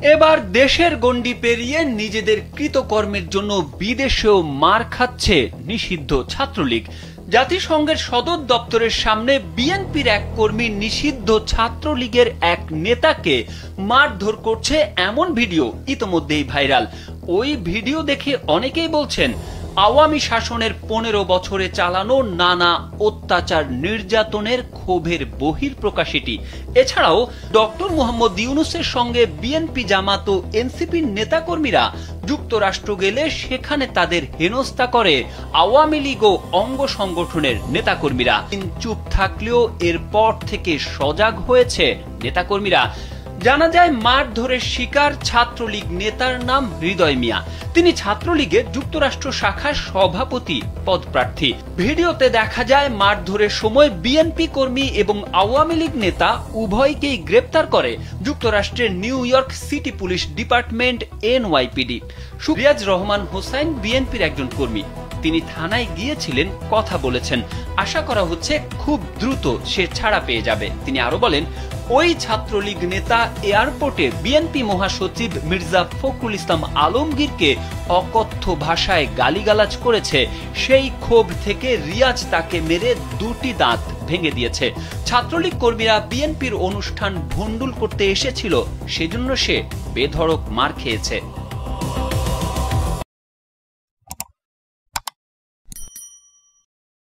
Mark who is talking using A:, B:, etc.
A: এবার দেশের গণ্ডি পেরিয়ে নিজেদের কৃতকর্মের জন্য বিদেশেও মার খাচ্ছে নিষিদ্ধ ছাত্রলীগ। জাতিসংঘের সদর দপ্তরের সামনে বিএনপির এক কর্মী নিষিদ্ধ ছাত্রলীগের এক নেতাকে মারধর করছে এমন ভিডিও ইতোমধ্যেই ভাইরাল। ওই ভিডিও দেখে অনেকেই বলছেন, আওয়ামী শাসনের 15 বছরে চালানো নানা অত্যাচার নির্যাতনের ক্ষোভের বহিঃপ্রকাশ এটি। এছাড়াও ডক্টর মোহাম্মদ ইউনূসের সঙ্গে বিএনপি, জামাত ও এনসিপির নেতাকর্মীরা যুক্তরাষ্ট্র গেলে সেখানে তাদের হেনস্থা করে আওয়ামী লীগ ও অঙ্গ সংগঠনের নেতাকর্মীরা। চুপ থাকলেও এরপর থেকে সজাগ হয়েছে নেতাকর্মীরা। জানা যায় মারধরের শিকার ছাত্রলীগ নেতার নাম হৃদয় মিয়া। তিনি ছাত্রলীগের যুক্তরাষ্ট্র শাখার সভাপতি পদপ্রার্থী। ভিডিওতে দেখা যায় মারধরের সময় বিএনপি কর্মী এবং আওয়ামী লীগ নেতা উভয়কেই গ্রেপ্তার করে যুক্তরাষ্ট্রের New York City police department NYPD। Riaz Rahman Hossain বিএনপির একজন কর্মী। তিনি থানায় গিয়েছিলেন, কথা বলেছেন। আশা করা হচ্ছে খুব দ্রুত সে ছাড়া পেয়ে যাবে। তিনি আরো বলেন, ওই ছাত্রলীগ নেতা এয়ারপোর্টে বিএনপি মহাসচিব মির্জা ফখরুল ইসলাম আলমগীরকে অকথ্য ভাষায় গালিগালাজ করেছে। সেই ক্ষোভ থেকে রিয়াজ তাকে মেরে 2টি দাঁত ভেঙে দিয়েছে। ছাত্রলীগ কর্মীরা বিএনপির অনুষ্ঠান ভণ্ডুল করতে এসেছিল, সেজন্য সে বেধড়ক মার খেয়েছে।